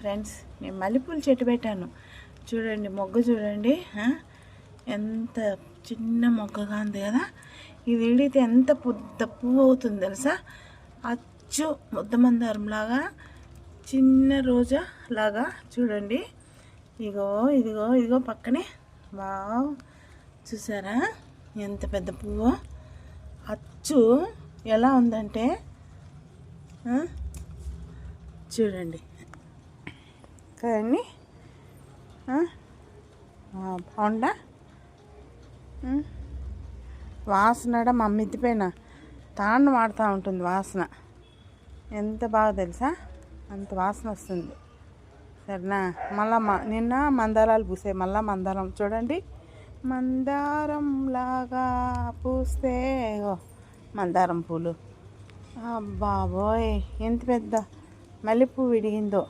Friends, నేను మల్లెపూల చెట్టు పెట్టాను. చూడండి మొగ్గ చూడండి, ఎంత చిన్న మొగ్గగా ఉంది కదా. ఇది ఎండితే ఎంత పెద్ద పువ్వు అవుతుంది తెలుసా. అచ్చు ముద్దమందారం లాగా, చిన్న రోజా లాగా. చూడండి, ఇదిగో ఇదిగో ఇదిగో పక్కనే. వావ్, చూసారా ఎంత పెద్ద పువ్వు. అచ్చు ఎలా ఉందంటే చూడండి కానీ బాగుండా. వాసన మా మిద్దిపైన తాండు మాడుతూ ఉంటుంది. వాసన ఎంత బాగా తెలుసా, అంత వాసన వస్తుంది. సరేనా, మళ్ళా నిన్న మందారాలు పూసాయి, మళ్ళా మందారం చూడండి. మందారం లాగా పూస్తే మందారం పూలు. బాబోయ్ ఎంత పెద్ద మల్లెపూ విడిగిందో.